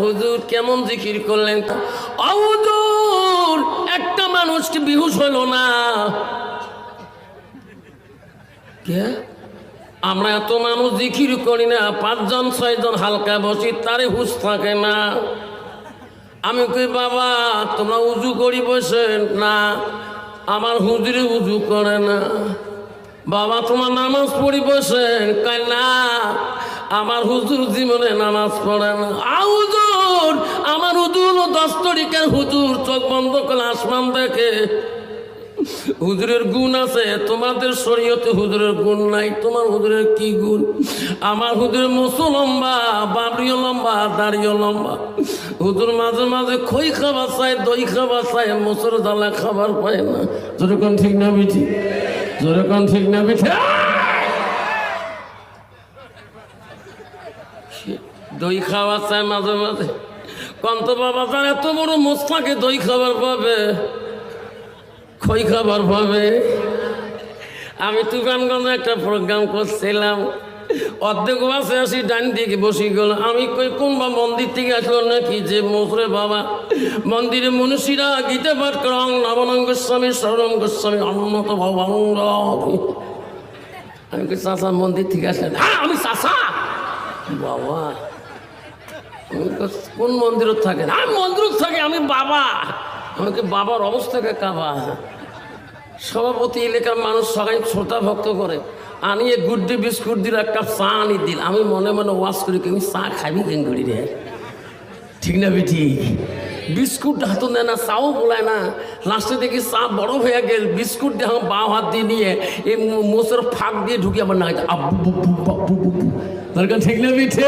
হুজুর কেমন জিকির করলেন? হুজুর একটা মানুষ কি বেহুশ হলো না? কে? আমরা এত মানুষ জিকির করি না, 5 জন 6 জন হালকা বসি, তারে হুশ থাকে না। আমি কই বাবা তোমরা উজু করি বসেন না, আমার হুজুরে উজু করে না। বাবা তোমার নামাজ পড়ি বসেন, কয় না আমার হুজুর জীবনে নামাজ পড়ে না। হুজুর আমার হুজুর 10 তরিকার হুজুর, চোখ বন্ধ করে আসমান দেখে। হুজুরের গুণ আছে, তোমাদের শরীয়তে হুজুরের গুণ নাই। তোমার হুজুরের কি গুণ? আমার হুজুরের মুসু লম্বা, বাবরিও লম্বা, দাড়িও লম্বা। হুজুর মাঝে মাঝে খই খাবার চায়, দই খাবার চায়, মুসুর জ্বালা খাবার পায় না। যেরকম ঠিক না বিঠি? যেরকম ঠিক না বিঠি? দই খাওয়া চায় মাঝে মাঝে। কন্ত বাবা যার এত বড় মোস্তাকে দই খাবার পাবে, খই খাবার পাবে? আমি তুফানগঞ্জে একটা প্রোগ্রাম করছিলাম, অর্ধেক বাসে আসি ডান দিকে বসি গেল। আমি কই কোন বা মন্দির থেকে আসলো নাকি যে মোসরে বাবা মন্দিরে মনীষীরা গীতা পাঠ করে নবনং গোস্বামী শরণং গোস্বামী অন্নত ভবঙ্গ। আমি কই চাষা মন্দির থেকে আসলেন? হ্যাঁ আমি চাষা। বাবা কোন মন্দিরত থাকেন? আমি মন্দিরত থাকি, আমি বাবা। আমাকে বাবার অবস্থাকে কাবা। সভাপতি এলাকার মানুষ সবাই শ্রোতা ভক্ত করে, আনিয়ে গুড্ডে বিস্কুট দিল, একটা চা আনি দিল। আমি মনে মনে ওয়াশ করি কেউ চা খাবি কেন করি রে? ঠিক না বেটি? বিস্কুট হাতও নেয় না, চাও বলায় না। লাস্টে দেখি চা বড় হয়ে গেল, বিস্কুট দিয়ে বাঁ হাত দিয়ে নিয়ে এই মোচের ফাঁক দিয়ে ঢুকে আমার না আব্বু দরকার। ঠিক না বেঠে?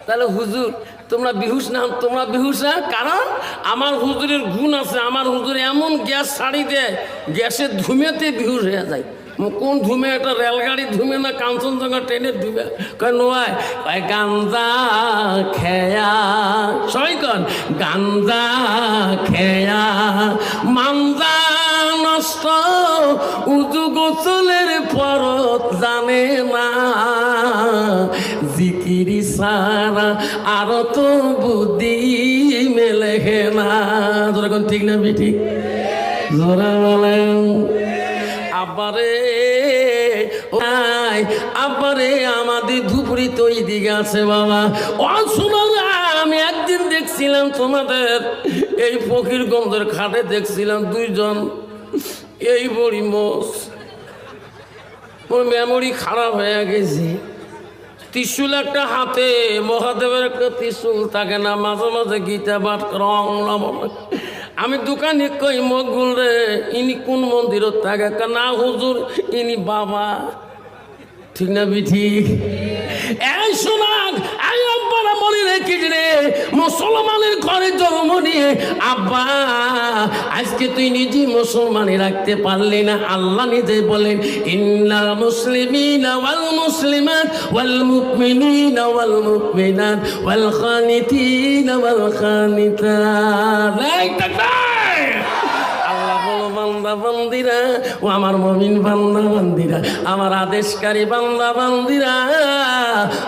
তাহলে হুজুর তোমরা বিহুস না, তোমরা বিহুস না, কারণ আমার হুজুরের গুণ আছে। আমার হুজুর এমন গ্যাস ছাড়ি দেয়, গ্যাসের ধুমেতে বিহুস হয়ে যায়। কোন ধুমে? একটা রেলগাড়ি ধুমে না কাঞ্চনজঙ্ঘা ট্রেনের ধুমে? কয় নয়, কয় গাঞ্জা খেয়া। সবাই কন গাঞ্জা খেয়া মাঞ্জা নষ্ট, উজু গোসলের পরত জানে না, জিকিরি সারা আর তো বুদ্ধি মেলে না। যখন ঠিক না বিঠি? জোরা বলেন আব্বারে, আব্বারে আমাদের ধুপুরি তো এই দিকে আছে বাবা। ও শোনো, আমি একদিন দেখছিলাম তোমাদের এই ফকিরগঞ্জের খাটে দেখছিলাম 2 জন এই বড়ি মোষ। ওর মেমোরি খারাপ হয়ে গেছে। ত্রিশুল একটা হাতে, মহাদেবের একটা ত্রিশুল থাকে না, মাঝে মাঝে গীতা পাঠ রং লবণ। আমি দোকানে কই মগুল রে ইনি কোন মন্দিরত থাকে? না হুজুর ইনি বাবা। ঠিক না বিঠি? এই শোনাক, এই আব্বারা মনে রেখিস রে, মুসলমানের ঘরে জন্ম নিয়ে আব্বা আজকে তুই নিজে মুসলমানি রাখতে পারলি না। আল্লাহ নিজে বলেন ইন্নাল মুসলিমিনা ওয়াল মুসলিমাত ওয়াল মুমিনিনা ওয়াল মুমিনাত ওয়াল খানিতিনা ওয়াল খানিতাত। এই তাকবীর! আল্লাহ বলো বান্দা বান্দিরা, ও আমার মুমিন বান্দা বান্দিরা, আমার আদেশকারী বান্দা বান্দিরা,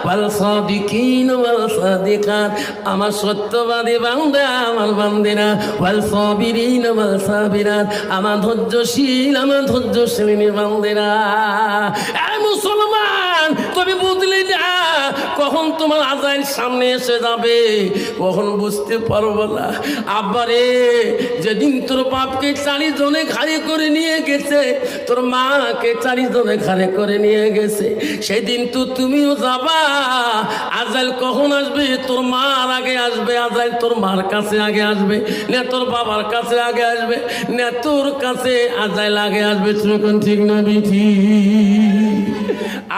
ওয়াল সাদিকিন ওয়াল সাদিকাত, আমার সত্যবাদী বান্দা আমার বান্দিরা, ওয়াল সাবিরিন ওয়াল সাবিরাত, আমার ধৈর্যশীল আমার ধৈর্যশীলিনী বান্দিরা। এই মুসলমান তুমি বুঝলি না কখন তোমার আজাইল সামনে এসে যাবে, কখন বুঝতে পারবো না। আব্বারে যেদিন তোর বাপকে 40 জনে ঘাড়ে করে নিয়ে গেছে, তোর মাকে 40 জনে ঘাড়ে করে নিয়ে গেছে, সেদিন তো তুমিও যাবা। আজাইল কখন আসবে? তোর মার আগে আসবে আজাইল, তোর মার কাছে আগে আসবে না তোর বাবার কাছে আগে আসবে না তোর কাছে আজাইল আগে আসবে। তখন ঠিক না বিঠি?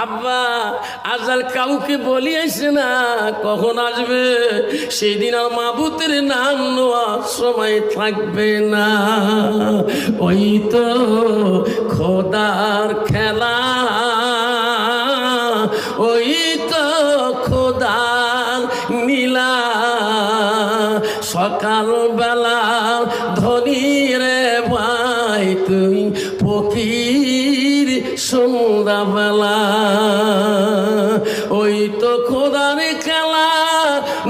আব্বা আজাল কাউকে বলিয়েছে না কখন আসবে, সেই দিন আর মাবুতের নাম নেওয়ার সময় থাকবে না। ওই তো খোদার খেলা, ওই তো খোদার নীলা, সকালবেলা ধনী রে ভাই তুই ফকির সন্ধ্যাবেলা। ওই তো খোদার খেলা,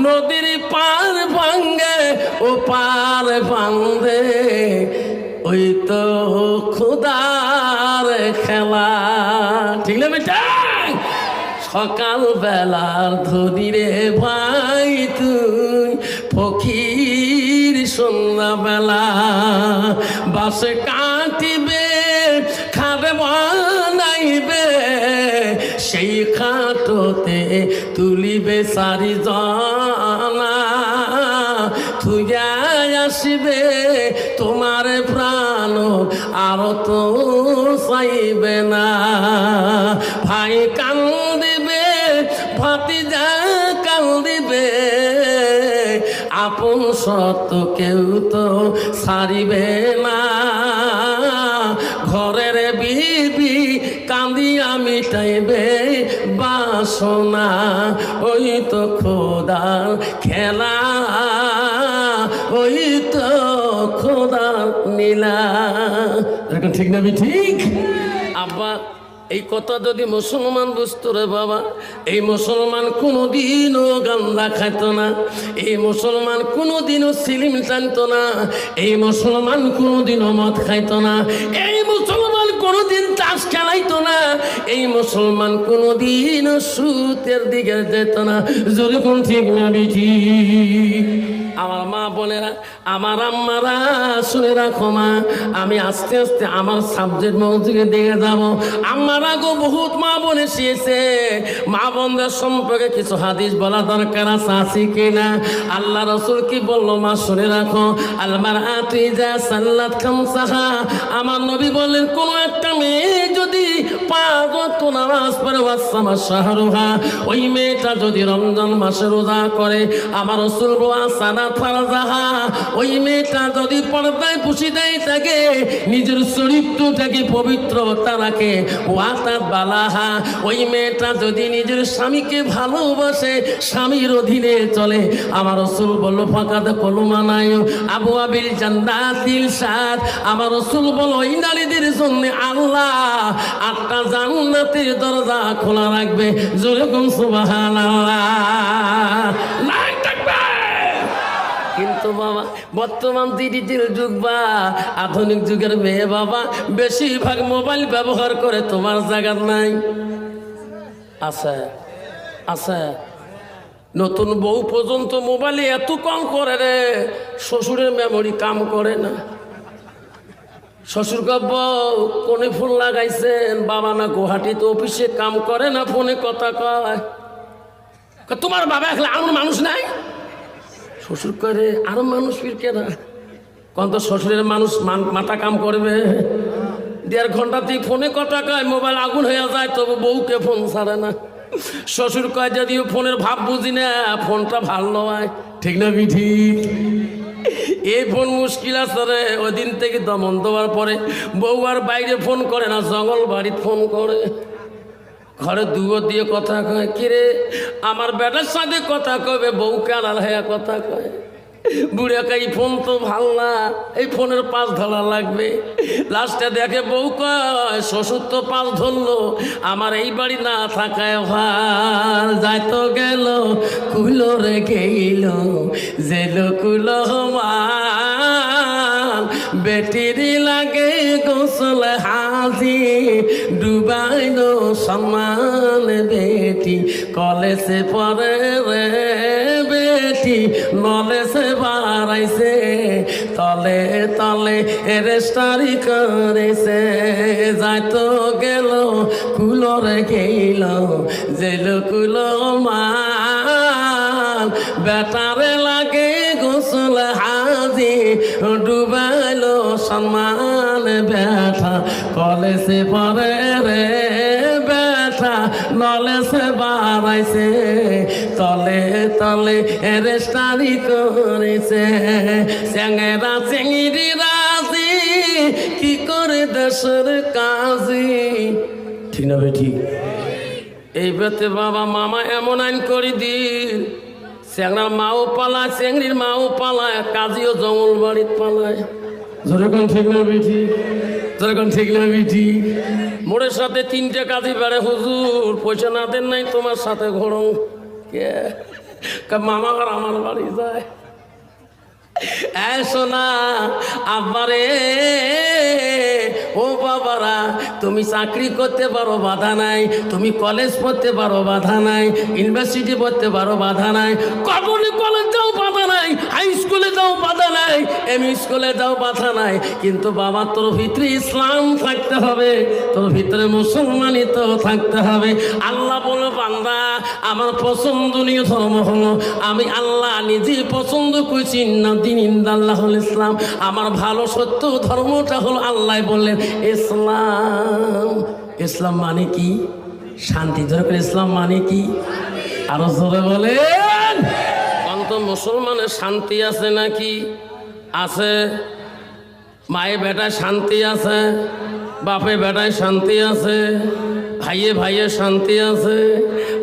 নদীর পার ভাঙ্গে ও পার ভাঙ্গে ওই তো খুদার খেলা ঠিক না বেটা সকাল বেলার ধরি রে ভাই তুই ফকির সন্ধ্যা বেলা বাসে কাটিবে খাবে বানাইবে সেই খাটোতে তুলিবে সারি জানা তুইয়া আসিবে তোমার প্রাণ আর তো চাইবে না ভাই কান্দিবে ভাতিজা কান্দিবে আপন সত কেউ তো ছাড়িবে না ঘরের বিবি কান্দিয়া মিটাইবে বাসনা ওই তো খোদার খেলা ওই তো খোদার নীলা এরকম ঠিক না ঠিক আব্বা এই কথা যদি মুসলমান বুঝতো রে বাবা এই মুসলমান কোনোদিনও গান্দা খাইতো না এই মুসলমান কোনোদিনও সিলিম টানতো না এই মুসলমান কোনোদিনও মদ খাইতো না এই মুসলমান কোনোদিন তাস খেলাইতো না এই মুসলমান কোনোদিনও সুতের দিকে যেত না যেরকম ঠিক না ঠিক আমার মা বোনেরা আমার আম্মারা শুনে রাখো মা আমি আস্তে আস্তে আমার সাবজেক্ট মৌজুকে দিয়ে যাবো আম্মারা গো বহুত মা বোন এসেছে মা বোনদের সম্পর্কে কিছু হাদিস বলা দরকার আছে কিনা আল্লাহ রাসূল কি বললো মা শুনে রাখো আলমারআতু ইজা সাল্লাত খামসাহা আমার নবী বললেন কোন একটা মেয়ে যদি 5 ওয়াক্ত নামাজ পড়ে ওয়াসামা শাহরুহা ওই মেয়েটা যদি রমজান মাসে রোজা করে আমার রাসূল বলেন ফারজাহা ওই মেয়েটা যদি পর্দায় পুশিদায় থাকে নিজের চরিত্রটাকে পবিত্রতা রাখে ওয়াতাত বালাহা ওই মেয়েটা যদি নিজের স্বামীকে ভালোবাসে স্বামীর অধীনে চলে আমার রাসূল বলল ফাকাদ কলমানায় আবু আবিল জান্নাতিল সাত আমার রাসূল বলল এই নারীদের জন্য আল্লাহ 8টা জান্নাতের দরজা খোলা রাখবে জোরে কোন সুবহানাল্লাহ নাই থাকবে কিন্তু বাবা বর্তমান ডিজিটাল যুগ বা আধুনিক যুগের মেয়ে বাবা বেশিরভাগ মোবাইল ব্যবহার করে তোমার জায়গা নাই আছে আছে নতুন বউ পর্যন্ত মোবাইলে এত কম করে রে শ্বশুরের মেমোরি কাম করে না শ্বশুর বউ কোনে ফোন লাগাইছেন বাবা না গুয়াহাটিতে অফিসে কাম করে না ফোনে কথা কয় তোমার বাবা এখন আমার মানুষ নাই শ্বশুর করে আরো মানুষ ফিরকে না কোন তো শ্বশুরের মানুষ মাথা কাম করবে 1.5 ঘন্টাতেই ফোনে কথা কয় মোবাইল আগুন হয়ে যায় তবু বউকে ফোন ছাড়ে না শ্বশুর কয় যদিও ফোনের ভাব বুঝি না ফোনটা ভালো নয় ঠিক না ঠিক এই ফোন মুশকিল আছে রে ওই দিন থেকে দমন দেওয়ার পরে বউ আর বাইরে ফোন করে না জঙ্গল বাড়িতে ফোন করে ঘরে দুয়ার দিয়ে কথা কয় কিরে আমার বেটার সাথে কথা কবে বউকে আড়াল হয়ে কথা কয় বুড়া এই ফোন তো ভাল না এই ফোনের 5 ধরা লাগবে লাস্টে দেখে বউ কয় শ্বশুর তো 5 ধরলো আমার এই বাড়ি না থাকায় ভাল যাইতো গেল কুলো রে গেল জেলো কুলো বেটিরি লাগে গোসল হাজি ডুবাইল সম্মান বেটি কলেজে পড়ে রে বেটি নলেজে বাড়াইছে তলে তলে রেস্টারি করেছে যাইতো গেল কুলরে গেল জেল কুলো মাল বেটারে লাগে গোসল হাজি ডুবাইল সম্মান বেটা কলেজে পড়ে রে বেটা নলেজে বাড়াইছে তলে তলে রেস্টারি করেছে চেঙ্গেরা চেঙ্গিরি রাজি কি করে দেশের কাজী ঠিক না ঠিক এই বেতে বাবা মামা এমন আইন করে দিল চেংড়ার মাও পালায় চেংড়ির মাও পালায় কাজীও জঙ্গল বাড়িত পালায় যেরকম ঠিক না বেঠি যেরকম ঠিক না বেঠি মোড়ের সাথে 3টে কাজী বেড়ে হুজুর পয়সা না দেন নাই তোমার সাথে ঘোড়ং কে মামা আর আমার বাড়ি যায়। শোনা আব্বারে, ও বাবারা, তুমি চাকরি করতে পারো বাধা নাই, তুমি কলেজ পড়তে পারো বাধা নাই, ইউনিভার্সিটি পড়তে পারো বাধা নাই, কখনই কলেজ যাও বাধা নাই, হাই স্কুলে যাও বাধা নাই, এমই স্কুলে যাও বাধা নাই, কিন্তু বাবা তোর ভিতরে ইসলাম থাকতে হবে, তোর ভিতরে মুসলমানই তো থাকতে হবে। আল্লাহ বলো বান্দা আমার পছন্দনীয় ধর্ম হলো, আমি আল্লাহ নিজে পছন্দ করছি না দিন ইন্দাল্লাহুল ইসলাম, আমার ভালো সত্য ধর্মটা হলো আল্লাহ বললেন ইসলাম। ইসলাম মানে কি? শান্তি। ধরে ইসলাম মানে কি? আরো জোরে বলেন। অন্ত মুসলমানের শান্তি আছে নাকি? আছে। মায়ে বেটায় শান্তি আছে, বাপে বেটায় শান্তি আছে, ভাইয়ে ভাইয়ে শান্তি আছে।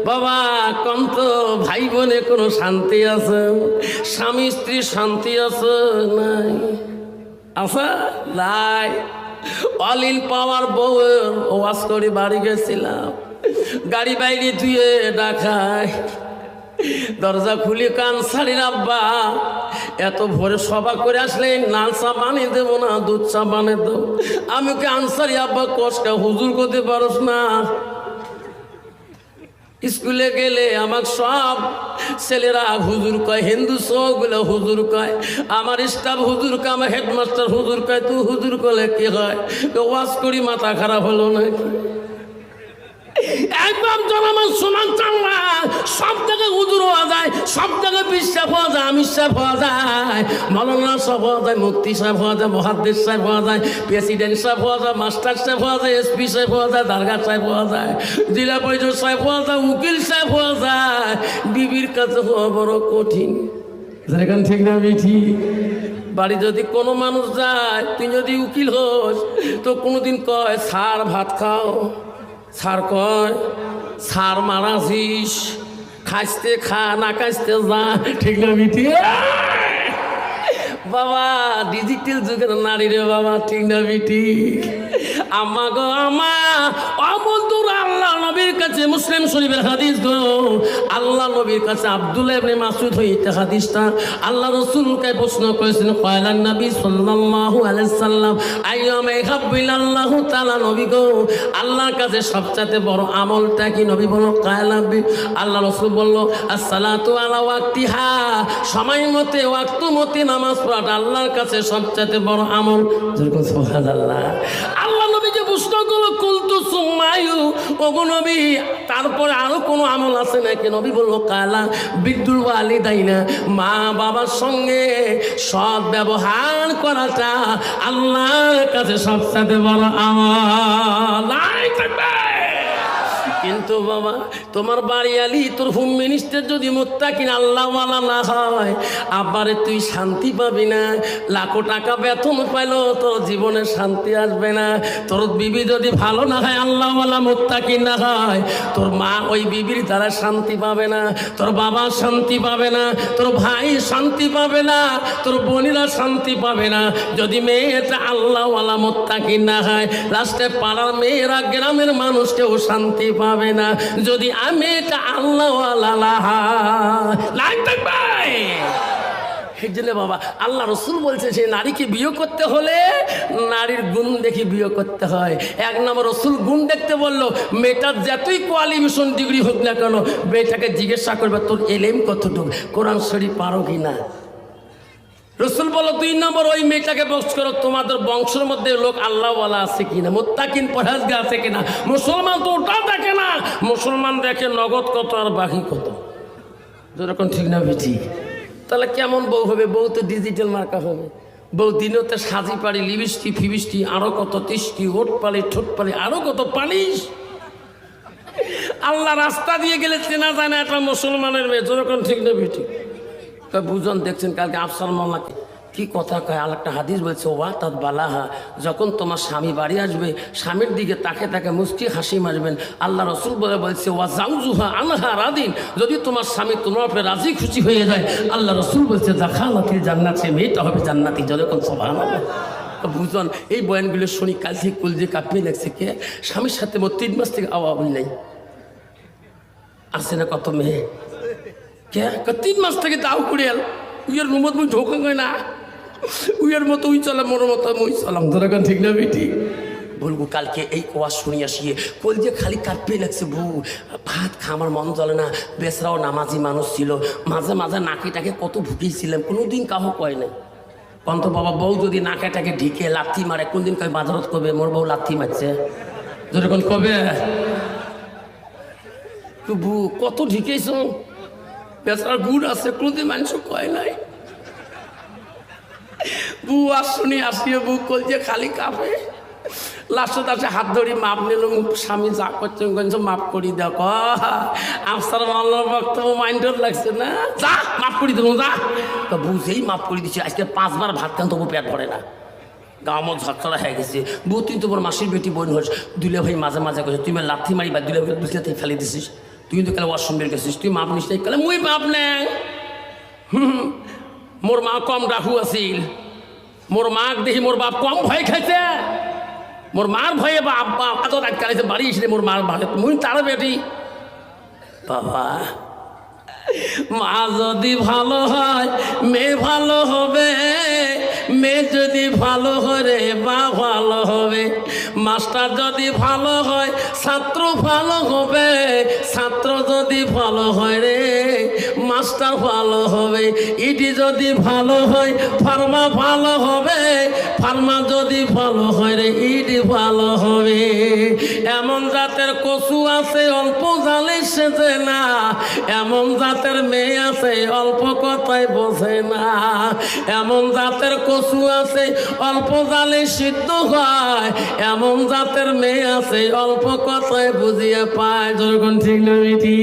বাবা কন্ত ভাই বোনে কোনো শান্তি আছে? স্বামী স্ত্রী শান্তি আছে নাই? আছে নাই? অলিল পাওয়ার বউয়ের ওয়াজ করে বাড়ি গেছিলাম, গাড়ি বাইরে ধুয়ে ডাকায়, দরজা খুলে কান ছাড়ির আব্বা এত ভোরে সভা করে আসলে লাল চা বানিয়ে দেবো না দুধ চা বানিয়ে দেবো। আমি ওকে আনসারি আব্বা কষ্ট হুজুর করতে পারস না। স্কুলে গেলে আমার সব ছেলেরা হুজুর কয়, হিন্দু সবগুলো হুজুর কয়, আমার স্টাফ হুজুর কয়, আমার হেডমাস্টার হুজুর কয়, তুই হুজুর করলে কি হয়? ওয়াজ করি মাথা খারাপ হলো নাকি? একদম জনমান সমান চাল্লা, সব জায়গায় হুজুর হওয়া যায়, সব জায়গায় বিশ্বাস হওয়া যায়, আমির সাহেব হওয়া যায়, মৌলানা সাহেব হওয়া যায়, মুফতি সাহেব হওয়া যায়, মুহাদ্দিস সাহেব হওয়া যায়, প্রেসিডেন্ট সাহেব হওয়া যায়, মাস্টার সাহেব হওয়া যায়, এসপি সাহেব হওয়া যায়, দরগা সাহেব হওয়া যায়, জেলা পরিষদ সাহেব হওয়া যায়, উকিল সাহেব হওয়া যায়। বিবির কাছে হওয়া বড় কঠিন। যেখান ঠিক না বিঠি? বাড়ি যদি কোনো মানুষ যায়, তুই যদি উকিল হোস তো কোনোদিন কয় স্যার ভাত খাও, স্যার কয় স্যার মারাছিস, খাইতে খা না খাইতে যা। ঠিক না বিটি? বাবা ডিজিটাল যুগের নারী রে বাবা, ঠিক না বিটি? আমা গো আমা অবন্ধুরা, আল্লাহ নবীর কাছে মুসলিম শরীফের হাদিস গো, আল্লাহ নবীর কাছে আব্দুল্লাহ ইবনে মাসউদ হইতে হাদিসটা আল্লাহ রাসূলকে প্রশ্ন করেছেন, কয়লান নবী সাল্লাল্লাহু আলাইহি সাল্লাম আইয়ামা ইহাব্বিলাল্লাহু তাআলা, নবী গো আল্লাহর কাছে সবচেয়ে বড় আমলটা কি? নবী বলল কায়লাবি। আল্লাহ রাসূল বলল আসসালাতু আলা ওয়াক্তিহা, সময় মতে ওয়াক্ত মতে নামাজ পড়াটা আল্লাহর কাছে সবচেয়ে বড় আমল। সুবহানাল্লাহ। আল্লাহ নবী যে প্রশ্ন করলো কুলতু সুম্মায়ু, ওগো নবী তারপরে আরো কোনো আমল আছে নাকি? নবী বলল কালা বিদ্যুল ওয়ালিদাইনা, মা বাবার সঙ্গে সৎ ব্যবহার করাটা আল্লাহর কাছে সবচেয়ে বড় আমল। কিন্তু বাবা তোমার বাড়িয়ালি তোর হোম মিনিস্টার যদি মুত্তাকিন আল্লাহওয়ালা না হয়, আবারে তুই শান্তি পাবি না। লাখো টাকা বেতন পাইলো তোর জীবনে শান্তি আসবে না। তোর বিবি যদি ভালো না হয়, আল্লাহওয়ালা মুত্তাকিন না হয়, তোর মা ওই বিবির দ্বারা শান্তি পাবে না, তোর বাবা শান্তি পাবে না, তোর ভাই শান্তি পাবে না, তোর বোনেরা শান্তি পাবে না। যদি মেয়েটা আল্লাহওয়ালা মুত্তাকিন না হয়, লাস্টে পাড়ার মেয়েরা গ্রামের মানুষকেও শান্তি পাবে না। যদি আমি এটা আল্লাহওয়ালা ভাই, এই জন্য বাবা আল্লাহ রসুল বলছে যে নারীকে বিয়ে করতে হলে নারীর গুণ দেখে বিয়ে করতে হয়। এক নম্বর রসুল গুণ দেখতে বললো, মেয়েটার যতই কোয়ালিফিকেশন ডিগ্রি হোক না কেন, মেয়েটাকে জিজ্ঞাসা করবে তোর এলেম কতটুকু, কোরআন শরীফ পারো কি না। রসুল বলো 2 নম্বর ওই মেয়েটাকে বক্স করো, তোমাদের বংশের মধ্যে লোক আল্লাহওয়ালা আছে কিনা, মুত্তাকিন পরহেজগার আছে কিনা। মুসলমান তো ওটা দেখে না, মুসলমান দেখে নগদ কত আর বাকি কত। যেরকম ঠিক না বেঠি? তাহলে কেমন বউ হবে? বউ তো ডিজিটাল মার্কা হবে। বউ দিনেও তো সাজি পাড়ি, লিপস্টিক ফিবিস্টি, আরো কত তিষ্টি, ওট পালি ঠোঁট পালি, আরো কত পালিশ। আল্লাহ রাস্তা দিয়ে গেলে চেনা যায় না একটা মুসলমানের মেয়ে। যেরকম ঠিক না বেঠি? বুঝন দেখছেন কালকে আফসার মামলাকে কি কথা কয়। আর একটা হাদিস বলছে ওয়া তাদ বালাহা, যখন তোমার স্বামী বাড়ি আসবে স্বামীর দিকে তাকে তাকে মুস্কি হাসি মারবেন। আল্লাহ রসুল বলছে ওয়া জাউজুহা আনহা রাদিন, যদি তোমার স্বামী তোমার উপরে রাজি খুশি হয়ে যায়, আল্লাহ রসুল বলছে দাখালাতিল জান্নাত, সে মেয়েটা হবে জান্নাতি। যখন সুবহানাল্লাহ। বুঝন এই বয়ানগুলো শুনি কাল থেকে কুলজে কাঁপিয়ে লাগছে। কে স্বামীর সাথে 3 মাস থেকে আওয়াজ নেই, আসছে না কত মেয়ে কে 3 মাস থেকে দাও কুড়িয়াল উইয়ের রুমত মুই ঢোকা গই না উইয়ের মতো উই চলে মোর মতো মুই চলাম তোরা কোন ঠিক না বেটি বলবো কালকে এই কোয়া শুনি আসিয়ে কল যে খালি কাঁপে লাগছে বউ ভাত খাওয়ার মন চলে না বেসরাও নামাজি মানুষ ছিল মাঝে মাঝে নাকিটাকে কত ভুগিয়েছিলাম কোনোদিন কাহো কয় নাই কন্ত বাবা বউ যদি নাকাটাকে ঢিকে লাথি মারে কোনদিন কয় বাজারত করবে মোর বউ লাথি মারছে যেরকম কবে বউ কত ঢিকেছ বেচার গুড় আছে কোনদিন মানুষ কয় নাই বউ আর শুনি আসিয়ে বউ কল যে খালি কাঁপে লাস্টত আসে হাত ধরি মাপ নিল স্বামী যা করছে মাপ করি দেখ আমার মাল্লার বক্তব্য মাইন্ডর লাগছে না যা মাপ করি দেবো যা তো বুঝেই মাপ করে দিচ্ছি আজকে 5 বার ভাত খান তবু পেট ভরে না গা আমার ঝরঝরা হয়ে গেছে বউ তুই তোমার মাসির বেটি বোন হস দুলে ভাই মাঝে মাঝে করছে তুই লাথি মারি বা দুলে ভাই দুলে থেকে ফেলে দিছিস তুই কিন্তু কালে ওয়াশরুম বের গেছিস তুই মাপ নিস তাই কালে মুই মাপ নেই মোর মা কম ডাকু আছিল মোর মাক দেখি মোর বাপ কম ভয় খাইছে মোর মার ভয়ে বা আব্বা আদর আটকাইছে বাড়ি এসে মোর মার ভালো মুই তার বেটি বাবা মা যদি ভালো হয় মেয়ে ভালো হবে মেয়ে যদি ভালো হয় রে বা ভালো হবে মাস্টার যদি ভালো হয় ছাত্র ভালো হবে ছাত্র যদি ভালো হয় রে মাস্টার ভালো হবে ইডি যদি ভালো হয় ফার্মা ভালো হবে ফার্মা যদি ভালো হয় রে ইডি ভালো হবে এমন জাতের কচু আছে অল্প জালে সেজে না এমন জাতের মেয়ে আছে অল্প কথায় বোঝে না এমন জাতের কচু আছে অল্প জালে সিদ্ধ হয় এমন জাতের মেয়ে আছে অল্প কথায় বুঝিয়ে পায় যখন ঠিক না বেটি